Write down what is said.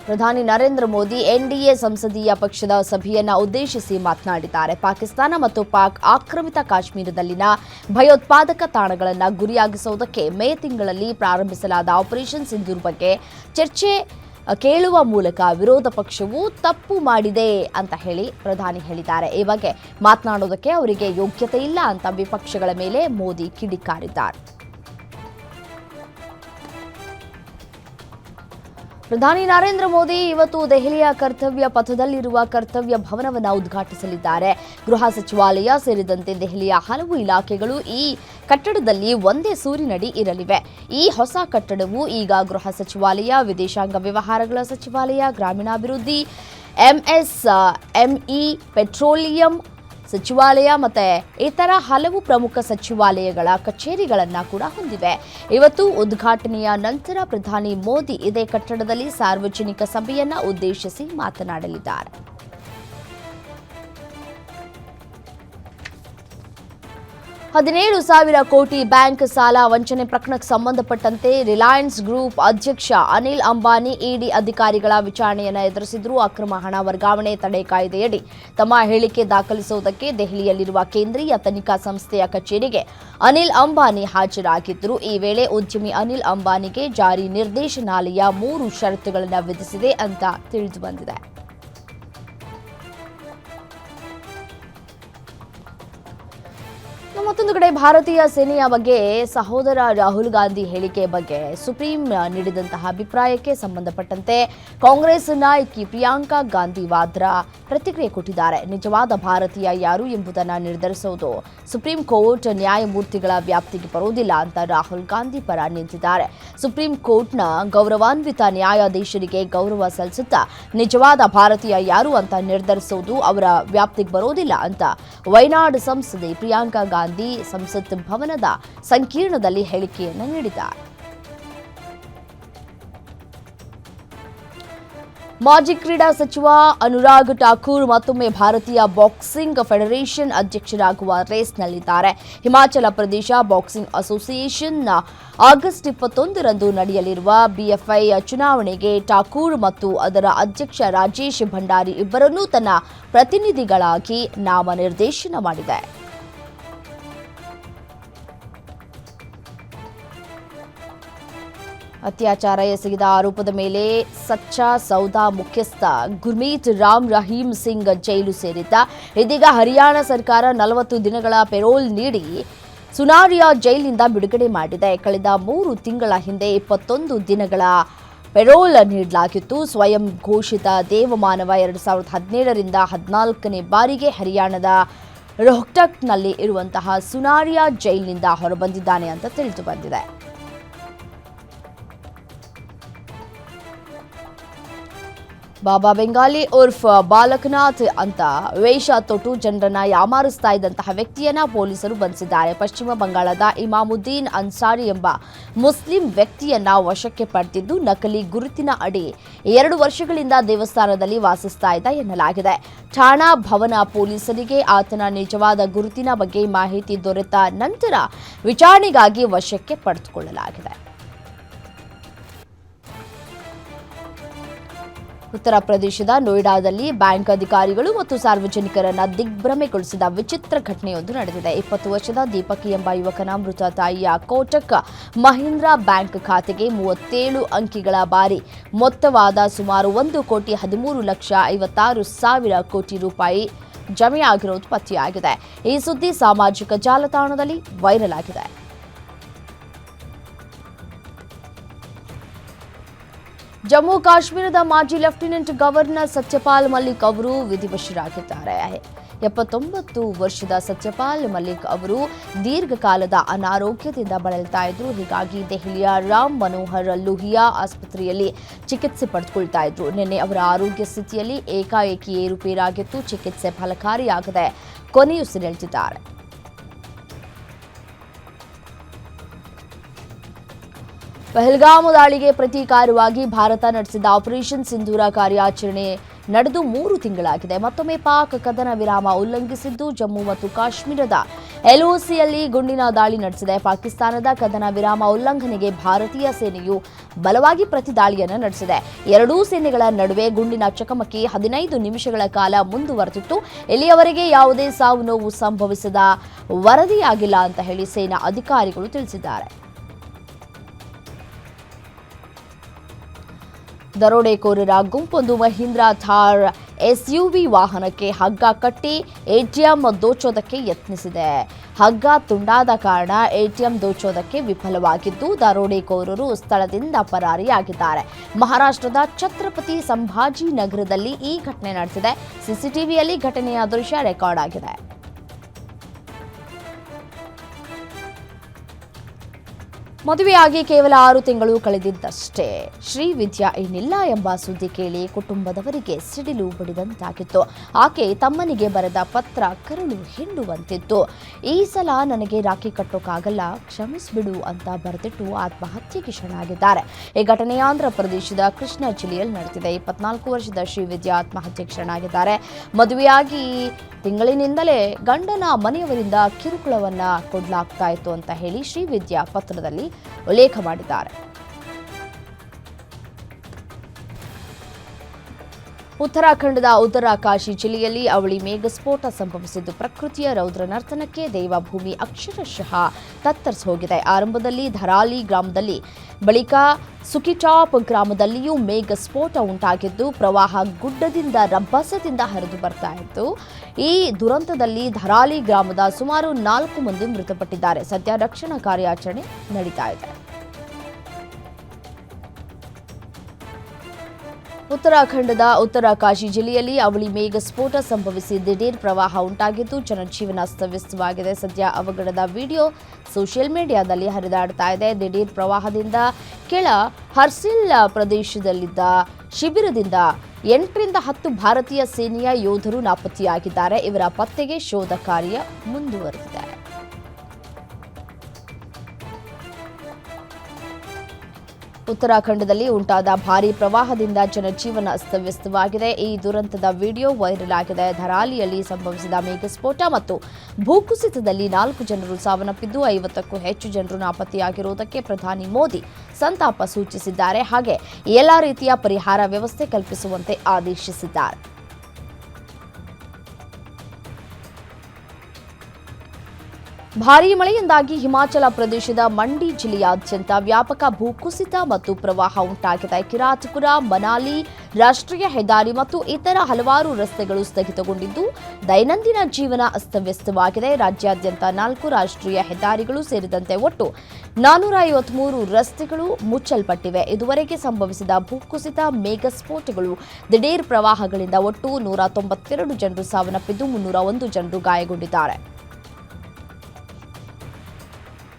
ಪ್ರಧಾನಿ ನರೇಂದ್ರ ಮೋದಿ ಎನ್ಡಿಎ ಸಂಸದೀಯ ಪಕ್ಷದ ಸಭೆಯನ್ನು ಉದ್ದೇಶಿಸಿ ಮಾತನಾಡಿದ್ದಾರೆ. ಪಾಕಿಸ್ತಾನ ಮತ್ತು ಪಾಕ್ ಆಕ್ರಮಿತ ಕಾಶ್ಮೀರದಲ್ಲಿನ ಭಯೋತ್ಪಾದಕ ತಾಣಗಳನ್ನು ಗುರಿಯಾಗಿಸುವುದಕ್ಕೆ ಮೇ ತಿಂಗಳಲ್ಲಿ ಪ್ರಾರಂಭಿಸಲಾದ ಆಪರೇಷನ್ ಸಿಂಧೂರ್ ಬಗ್ಗೆ ಚರ್ಚೆ ಕೇಳುವ ಮೂಲಕ ವಿರೋಧ ಪಕ್ಷವು ತಪ್ಪು ಮಾಡಿದೆ ಅಂತ ಹೇಳಿ ಪ್ರಧಾನಿ ಹೇಳಿದ್ದಾರೆ. ಈ ಬಗ್ಗೆ ಮಾತನಾಡೋದಕ್ಕೆ ಅವರಿಗೆ ಯೋಗ್ಯತೆ ಇಲ್ಲ ಅಂತ ವಿಪಕ್ಷಗಳ ಮೇಲೆ ಮೋದಿ ಕಿಡಿಕಾರಿದ್ದಾರೆ. ಪ್ರಧಾನಿ ನರೇಂದ್ರ ಮೋದಿ ಇವತ್ತು ದೆಹಲಿಯ ಕರ್ತವ್ಯ ಪಥದಲ್ಲಿರುವ ಕರ್ತವ್ಯ ಭವನವನ್ನು ಉದ್ಘಾಟಿಸಲಿದ್ದಾರೆ. ಗೃಹ ಸಚಿವಾಲಯ ಸೇರಿದಂತೆ ದೆಹಲಿಯ ಹಲವು ಇಲಾಖೆಗಳು ಈ ಕಟ್ಟಡದಲ್ಲಿ ಒಂದೇ ಸೂರಿನಡಿ ಇರಲಿವೆ. ಈ ಹೊಸ ಕಟ್ಟಡವು ಈಗ ಗೃಹ ಸಚಿವಾಲಯ, ವಿದೇಶಾಂಗ ವ್ಯವಹಾರಗಳ ಸಚಿವಾಲಯ, ಗ್ರಾಮೀಣಾಭಿವೃದ್ಧಿ, ಎಂಎಸ್ಎಂಇ, ಪೆಟ್ರೋಲಿಯಂ ಸಚಿವಾಲಯ ಮತ್ತು ಇತರ ಹಲವು ಪ್ರಮುಖ ಸಚಿವಾಲಯಗಳ ಕಚೇರಿಗಳನ್ನು ಕೂಡ ಹೊಂದಿವೆ. ಇವತ್ತು ಉದ್ಘಾಟನೆಯ ನಂತರ ಪ್ರಧಾನಿ ಮೋದಿ ಇದೇ ಕಟ್ಟಡದಲ್ಲಿ ಸಾರ್ವಜನಿಕ ಸಭೆಯನ್ನು ಉದ್ದೇಶಿಸಿ ಮಾತನಾಡಲಿದ್ದಾರೆ. 17,000 ಕೋಟಿ ಬ್ಯಾಂಕ್ ಸಾಲ ವಂಚನೆ ಪ್ರಕರಣಕ್ಕೆ ಸಂಬಂಧಪಟ್ಟಂತೆ ರಿಲಯನ್ಸ್ ಗ್ರೂಪ್ ಅಧ್ಯಕ್ಷ ಅನಿಲ್ ಅಂಬಾನಿ ಇಡಿ ಅಧಿಕಾರಿಗಳ ವಿಚಾರಣೆಯನ್ನು ಎದುರಿಸಿದ್ರು. ಅಕ್ರಮ ಹಣ ವರ್ಗಾವಣೆ ತಡೆ ಕಾಯ್ದೆಯಡಿ ತಮ್ಮ ಹೇಳಿಕೆ ದಾಖಲಿಸುವುದಕ್ಕೆ ದೆಹಲಿಯಲ್ಲಿರುವ ಕೇಂದ್ರೀಯ ತನಿಖಾ ಸಂಸ್ಥೆಯ ಕಚೇರಿಗೆ ಅನಿಲ್ ಅಂಬಾನಿ ಹಾಜರಾಗಿದ್ದರು. ಈ ವೇಳೆ ಉದ್ಯಮಿ ಅನಿಲ್ ಅಂಬಾನಿಗೆ ಜಾರಿ ನಿರ್ದೇಶನಾಲಯ 3 ಷರತ್ತುಗಳನ್ನು ವಿಧಿಸಿದೆ ಅಂತ ತಿಳಿದು ಬಂದಿದೆ. ಮತ್ತೊಂದು ಕಡೆ ಭಾರತೀಯ ಸೇನೆಯ ಬಗ್ಗೆ ಸಹೋದರ ರಾಹುಲ್ ಗಾಂಧಿ ಹೇಳಿಕೆ ಬಗ್ಗೆ ಸುಪ್ರೀಂ ನೀಡಿದಂತಹ ಅಭಿಪ್ರಾಯಕ್ಕೆ ಸಂಬಂಧಪಟ್ಟಂತೆ ಕಾಂಗ್ರೆಸ್ ನಾಯಕಿ ಪ್ರಿಯಾಂಕಾ ಗಾಂಧಿ ವಾದ್ರಾ ಪ್ರತಿಕ್ರಿಯೆ ಕೊಟ್ಟಿದ್ದಾರೆ. ನಿಜವಾದ ಭಾರತೀಯ ಯಾರು ಎಂಬುದನ್ನು ನಿರ್ಧರಿಸುವುದು ಸುಪ್ರೀಂ ಕೋರ್ಟ್ ನ್ಯಾಯಮೂರ್ತಿಗಳ ವ್ಯಾಪ್ತಿಗೆ ಬರುವುದಿಲ್ಲ ಅಂತ ರಾಹುಲ್ ಗಾಂಧಿ ಪರ ನಿಂತಿದ್ದಾರೆ. ಸುಪ್ರೀಂ ಕೋರ್ಟ್ನ ಗೌರವಾನ್ವಿತ ನ್ಯಾಯಾಧೀಶರಿಗೆ ಗೌರವ ಸಲ್ಲಿಸುತ್ತಾ ನಿಜವಾದ ಭಾರತೀಯ ಯಾರು ಅಂತ ನಿರ್ಧರಿಸುವುದು ಅವರ ವ್ಯಾಪ್ತಿಗೆ ಬರೋದಿಲ್ಲ ಅಂತ ವಯನಾಡ್ ಸಂಸದೆ ಪ್ರಿಯಾಂಕಾ ಗಾಂಧಿ ಸಂಸತ್ ಭವನದ ಸಂಕೀರ್ಣದಲ್ಲಿ ಹೇಳಿಕೆಯನ್ನು ನೀಡಿದ್ದಾರೆ. ಮಾಜಿ ಕ್ರೀಡಾ ಸಚಿವ ಅನುರಾಗ್ ಠಾಕೂರ್ ಮತ್ತೊಮ್ಮೆ ಭಾರತೀಯ boxing federation ಅಧ್ಯಕ್ಷರಾಗುವ ರೇಸ್ನಲ್ಲಿದ್ದಾರೆ. Himachal Pradesh boxing association August 21ರಂದು ನಡೆಯಲಿರುವ ಬಿಎಫ್ಐ ಚುನಾವಣೆಗೆ ಠಾಕೂರ್ ಮತ್ತು ಅದರ ಅಧ್ಯಕ್ಷ ರಾಜೇಶ್ ಭಂಡಾರಿ ಇಬ್ಬರನ್ನೂ ತನ್ನ ಪ್ರತಿನಿಧಿಗಳಾಗಿ ನಾಮನಿರ್ದೇಶನ ಮಾಡಿದೆ. ಅತ್ಯಾಚಾರ ಎಸಗಿದ ಆರೋಪದ ಮೇಲೆ ಸಚ್ಚಾ ಸೌದಾ ಮುಖ್ಯಸ್ಥ ಗುರ್ಮೀತ್ ರಾಮ್ ರಹೀಂ ಸಿಂಗ್ ಜೈಲು ಸೇರಿದ್ದ. ಇದೀಗ ಹರಿಯಾಣ ಸರ್ಕಾರ 40 ದಿನಗಳ ಪೆರೋಲ್ ನೀಡಿ ಸುನಾರಿಯಾ ಜೈಲಿನಿಂದ ಬಿಡುಗಡೆ ಮಾಡಿದೆ. ಕಳೆದ 3 ತಿಂಗಳ ಹಿಂದೆ 21 ದಿನಗಳ ಪೆರೋಲ್ ನೀಡಲಾಗಿತ್ತು. ಸ್ವಯಂ ಘೋಷಿತ ದೇವಮಾನವ 2017ರಿಂದ 14ನೇ ಬಾರಿಗೆ ಹರಿಯಾಣದ ರೋಹ್ಟಕ್ನಲ್ಲಿ ಇರುವಂತಹ ಸುನಾರಿಯಾ ಜೈಲಿನಿಂದ ಹೊರಬಂದಿದ್ದಾನೆ ಅಂತ ತಿಳಿದು ಬಂದಿದೆ. ಬಾಬಾ ಬೆಂಗಾಲಿ ಉರ್ಫ್ ಬಾಲಕನಾಥ್ ಅಂತ ವೇಷ ತೊಟ್ಟು ಜನರನ್ನ ಯಾಮಾರಿಸ್ತಾ ಇದ್ದಂತಹ ವ್ಯಕ್ತಿಯನ್ನ ಪೊಲೀಸರು ಬಂಧಿಸಿದ್ದಾರೆ. ಪಶ್ಚಿಮ ಬಂಗಾಳದ ಇಮಾಮುದ್ದೀನ್ ಅನ್ಸಾರಿ ಎಂಬ ಮುಸ್ಲಿಂ ವ್ಯಕ್ತಿಯನ್ನ ವಶಕ್ಕೆ ಪಡೆದಿದ್ದು ನಕಲಿ ಗುರುತಿನ ಅಡಿ 2 ವರ್ಷಗಳಿಂದ ದೇವಸ್ಥಾನದಲ್ಲಿ ವಾಸಿಸ್ತಾ ಇದ್ದ ಎನ್ನಲಾಗಿದೆ. ಠಾಣಾ ಭವನ ಪೊಲೀಸರಿಗೆ ಆತನ ನಿಜವಾದ ಗುರುತಿನ ಬಗ್ಗೆ ಮಾಹಿತಿ ದೊರೆತ ನಂತರ ವಿಚಾರಣೆಗಾಗಿ ವಶಕ್ಕೆ ಪಡೆದುಕೊಳ್ಳಲಾಗಿದೆ. ಉತ್ತರ ಪ್ರದೇಶದ ನೋಯ್ಡಾದಲ್ಲಿ ಬ್ಯಾಂಕ್ ಅಧಿಕಾರಿಗಳು ಮತ್ತು ಸಾರ್ವಜನಿಕರನ್ನ ದಿಗ್ಭ್ರಮೆಗೊಳಿಸಿದ ವಿಚಿತ್ರ ಘಟನೆಯೊಂದು ನಡೆದಿದೆ. 20 ವರ್ಷದ ದೀಪಕ್ ಎಂಬ ಯುವಕನ ಮೃತ ತಾಯಿಯ ಕೋಟಕ್ ಮಹೀಂದ್ರಾ ಬ್ಯಾಂಕ್ ಖಾತೆಗೆ 37 ಅಂಕಿಗಳ ಬಾರಿ ಮೊತ್ತವಾದ ಸುಮಾರು 1,13,56,000 ಕೋಟಿ ರೂಪಾಯಿ ಜಮೆ ಆಗಿರುವುದು ಪತ್ತೆಯಾಗಿದೆ. ಈ ಸುದ್ದಿ ಸಾಮಾಜಿಕ ಜಾಲತಾಣದಲ್ಲಿ ವೈರಲ್ ಆಗಿದೆ. ಜಮ್ಮು ಕಾಶ್ಮೀರದ ಮಾಜಿ ಲೆಫ್ಟಿನೆಂಟ್ ಗವರ್ನರ್ ಸತ್ಯಪಾಲ್ ಮಲ್ಲಿಕ್ ಅವರು ವಿಧಿವಶರಾಗಿದ್ದಾರೆ. 79 ವರ್ಷದ ಸತ್ಯಪಾಲ್ ಮಲ್ಲಿಕ್ ಅವರು ದೀರ್ಘಕಾಲದ ಅನಾರೋಗ್ಯದಿಂದ ಬಳಲ್ತಾ ಇದ್ರು. ಹೀಗಾಗಿ ದೆಹಲಿಯ ರಾಮ್ ಮನೋಹರ್ ಲೋಹಿಯಾ ಆಸ್ಪತ್ರೆಯಲ್ಲಿ ಚಿಕಿತ್ಸೆ ಪಡೆದುಕೊಳ್ತಾ ಇದ್ರು. ನಿನ್ನೆ ಅವರ ಆರೋಗ್ಯ ಸ್ಥಿತಿಯಲ್ಲಿ ಏಕಾಏಕಿ ಏರುಪೇರಾಗಿತ್ತು. ಚಿಕಿತ್ಸೆ ಫಲಕಾರಿಯಾಗದೆ ಕೊನೆಯುಸಿರೆಳೆದಿದ್ದಾರೆ. ಪಹಲ್ಗಾಮ್ ದಾಳಿಗೆ ಪ್ರತೀಕಾರವಾಗಿ ಭಾರತ ನಡೆಸಿದ ಆಪರೇಷನ್ ಸಿಂಧೂರ ಕಾರ್ಯಾಚರಣೆ ನಡೆದು 3 ತಿಂಗಳಾಗಿದೆ. ಮತ್ತೊಮ್ಮೆ ಪಾಕ್ ಕದನ ವಿರಾಮ ಉಲ್ಲಂಘಿಸಿದ್ದು ಜಮ್ಮು ಮತ್ತು ಕಾಶ್ಮೀರದ ಎಲ್ಒಸಿಯಲ್ಲಿ ಗುಂಡಿನ ದಾಳಿ ನಡೆಸಿದೆ. ಪಾಕಿಸ್ತಾನದ ಕದನ ವಿರಾಮ ಉಲ್ಲಂಘನೆಗೆ ಭಾರತೀಯ ಸೇನೆಯು ಬಲವಾಗಿ ಪ್ರತಿದಾಳಿಯನ್ನು ನಡೆಸಿದೆ. ಎರಡೂ ಸೇನೆಗಳ ನಡುವೆ ಗುಂಡಿನ ಚಕಮಕಿ 15 ನಿಮಿಷಗಳ ಕಾಲ ಮುಂದುವರೆದಿತ್ತು. ಇಲ್ಲಿಯವರೆಗೆ ಯಾವುದೇ ಸಾವು ನೋವು ಸಂಭವಿಸದ ವರದಿಯಾಗಿಲ್ಲ ಅಂತ ಹೇಳಿ ಸೇನಾ ಅಧಿಕಾರಿಗಳು ತಿಳಿಸಿದ್ದಾರೆ. ದರೋಡೆಕೋರರ ಗುಂಪೊಂದು ಮಹೀಂದ್ರ ಥಾರ್ ಎಸ್ಯುವಿ ವಾಹನಕ್ಕೆ ಹಗ್ಗ ಕಟ್ಟಿ ಎಟಿಎಂ ದೋಚೋದಕ್ಕೆ ಯತ್ನಿಸಿದೆ. ಹಗ್ಗ ತುಂಡಾದ ಕಾರಣ ಎಟಿಎಂ ದೋಚೋದಕ್ಕೆ ವಿಫಲವಾಗಿದ್ದು ದರೋಡೆಕೋರರು ಸ್ಥಳದಿಂದ ಪರಾರಿಯಾಗಿದ್ದಾರೆ. ಮಹಾರಾಷ್ಟ್ರದ ಛತ್ರಪತಿ ಸಂಭಾಜಿ ನಗರದಲ್ಲಿ ಈ ಘಟನೆ ನಡೆದಿದೆ. ಸಿಸಿಟಿವಿಯಲ್ಲಿ ಘಟನೆಯ ದೃಶ್ಯ ರೆಕಾರ್ಡ್ ಆಗಿದೆ. ಮದುವೆಯಾಗಿ ಕೇವಲ 6 ತಿಂಗಳು ಕಳೆದಿದ್ದಷ್ಟೇ ಶ್ರೀವಿದ್ಯಾ ಇನ್ನಿಲ್ಲ ಎಂಬ ಸುದ್ದಿ ಕೇಳಿ ಕುಟುಂಬದವರಿಗೆ ಸಿಡಿಲು ಬಡಿದಂತಾಗಿತ್ತು. ಆಕೆ ತಮ್ಮನಿಗೆ ಬರೆದ ಪತ್ರ ಕರುಳು ಹಿಂಡುವಂತಿತ್ತು. ಈ ಸಲ ನನಗೆ ರಾಖಿ ಕಟ್ಟೋಕ್ಕಾಗಲ್ಲ, ಕ್ಷಮಿಸ್ಬಿಡು ಅಂತ ಬರೆದಿಟ್ಟು ಆತ್ಮಹತ್ಯೆಗೆ ಶರಣಾಗಿದ್ದಾರೆ. ಈ ಘಟನೆ ಆಂಧ್ರ ಪ್ರದೇಶದ ಕೃಷ್ಣಾ ಜಿಲ್ಲೆಯಲ್ಲಿ ನಡೆದಿದೆ. 24 ವರ್ಷದ ಶ್ರೀವಿದ್ಯಾ ಆತ್ಮಹತ್ಯೆಗೆ ಶರಣಾಗಿದ್ದಾರೆ. ಮದುವೆಯಾಗಿ ತಿಂಗಳಿನಿಂದಲೇ ಗಂಡನ ಮನೆಯವರಿಂದ ಕಿರುಕುಳವನ್ನ ಕೊಡಲಾಗ್ತಾ ಇತ್ತು ಅಂತ ಹೇಳಿ ಶ್ರೀವಿದ್ಯಾ ಪತ್ರದಲ್ಲಿ ಉಲ್ಲೇಖ ಮಾಡಿದ್ದಾರೆ. ಉತ್ತರಾಖಂಡದ ಉತ್ತರಕಾಶಿ ಜಿಲ್ಲೆಯಲ್ಲಿ ಅವಳಿ ಮೇಘಸ್ಫೋಟ ಸಂಭವಿಸಿದ್ದು ಪ್ರಕೃತಿಯ ರೌದ್ರ ನರ್ತನಕ್ಕೆ ದೇವಭೂಮಿ ಅಕ್ಷರಶಃ ತತ್ತರಿಸಿ ಹೋಗಿದೆ. ಆರಂಭದಲ್ಲಿ ಧರಾಲಿ ಗ್ರಾಮದಲ್ಲಿ, ಬಳಿಕ ಸುಕಿಟಾಪ್ ಗ್ರಾಮದಲ್ಲಿಯೂ ಮೇಘಸ್ಫೋಟ ಉಂಟಾಗಿದ್ದು ಪ್ರವಾಹ ಗುಡ್ಡದಿಂದ ರಭಸದಿಂದ ಹರಿದು ಬರ್ತಾ ಇತ್ತು. ಈ ದುರಂತದಲ್ಲಿ ಧರಾಲಿ ಗ್ರಾಮದ ಸುಮಾರು 4 ಮಂದಿ ಮೃತಪಟ್ಟಿದ್ದಾರೆ. ಸದ್ಯ ರಕ್ಷಣಾ ಕಾರ್ಯಾಚರಣೆ ನಡೀತಾ ಇದೆ. ಉತ್ತರಾಖಂಡದ ಉತ್ತರಕಾಶಿ ಜಿಲ್ಲೆಯಲ್ಲಿ ಅವಳಿ ಮೇಘಸ್ಫೋಟ ಸಂಭವಿಸಿ ದಿಢೀರ್ ಪ್ರವಾಹ ಉಂಟಾಗಿದ್ದು ಜನಜೀವನ ಅಸ್ತವ್ಯಸ್ತವಾಗಿದೆ. ಸದ್ಯ ಅವಘಡದ ವಿಡಿಯೋ ಸೋಷಿಯಲ್ ಮೀಡಿಯಾದಲ್ಲಿ ಹರಿದಾಡ್ತಾ ಇದೆ. ದಿಢೀರ್ ಪ್ರವಾಹದಿಂದ ಕೆಳ ಹರ್ಸಿಲ್ ಪ್ರದೇಶದಲ್ಲಿದ್ದ ಶಿಬಿರದಿಂದ 8ರಿಂದ 10 ಭಾರತೀಯ ಸೇನೆಯ ಯೋಧರು ನಾಪತ್ತೆಯಾಗಿದ್ದಾರೆ. ಇವರ ಪತ್ತೆಗೆ ಶೋಧ ಕಾರ್ಯ ಮುಂದುವರೆದಿದೆ. ಉತ್ತರಾಖಂಡದಲ್ಲಿ ಉಂಟಾದ ಭಾರೀ ಪ್ರವಾಹದಿಂದ ಜನಜೀವನ ಅಸ್ತವ್ಯಸ್ತವಾಗಿದೆ. ಈ ದುರಂತದ ವಿಡಿಯೋ ವೈರಲ್ ಆಗಿದೆ. ಧರಾಲಿಯಲ್ಲಿ ಸಂಭವಿಸಿದ ಮೇಘಸ್ಫೋಟ ಮತ್ತು ಭೂಕುಸಿತದಲ್ಲಿ 4 ಜನರು ಸಾವನ್ನಪ್ಪಿದ್ದು 50ಕ್ಕೂ ಹೆಚ್ಚು ಜನರು ನಾಪತ್ತೆಯಾಗಿರುವುದಕ್ಕೆ ಪ್ರಧಾನಿ ಮೋದಿ ಸಂತಾಪ ಸೂಚಿಸಿದ್ದಾರೆ. ಹಾಗೆ ಎಲ್ಲಾ ರೀತಿಯ ಪರಿಹಾರ ವ್ಯವಸ್ಥೆ ಕಲ್ಪಿಸುವಂತೆ ಆದೇಶಿಸಿದ್ದಾರೆ. ಭಾರೀ ಮಳೆಯಿಂದಾಗಿ ಹಿಮಾಚಲ ಪ್ರದೇಶದ ಮಂಡಿ ಜಿಲ್ಲೆಯಾದ್ಯಂತ ವ್ಯಾಪಕ ಭೂಕುಸಿತ ಮತ್ತು ಪ್ರವಾಹ ಉಂಟಾಗಿದೆ. ಕಿರಾತಪುರ ಮನಾಲಿ ರಾಷ್ಟ್ರೀಯ ಹೆದ್ದಾರಿ ಮತ್ತು ಇತರ ಹಲವಾರು ರಸ್ತೆಗಳು ಸ್ಥಗಿತಗೊಂಡಿದ್ದು ದೈನಂದಿನ ಜೀವನ ಅಸ್ತವ್ಯಸ್ತವಾಗಿದೆ. ರಾಜ್ಯಾದ್ಯಂತ 4 ರಾಷ್ಟ್ರೀಯ ಹೆದ್ದಾರಿಗಳು ಸೇರಿದಂತೆ ಒಟ್ಟು 453 ರಸ್ತೆಗಳು ಮುಚ್ಚಲ್ಪಟ್ಟಿವೆ. ಇದುವರೆಗೆ ಸಂಭವಿಸಿದ ಭೂಕುಸಿತ, ಮೇಘಸ್ಫೋಟಗಳು, ದಿಢೀರ್ ಪ್ರವಾಹಗಳಿಂದ ಒಟ್ಟು 192 ಜನರು ಸಾವನ್ನಪ್ಪಿದ್ದು 301 ಜನರು ಗಾಯಗೊಂಡಿದ್ದಾರೆ.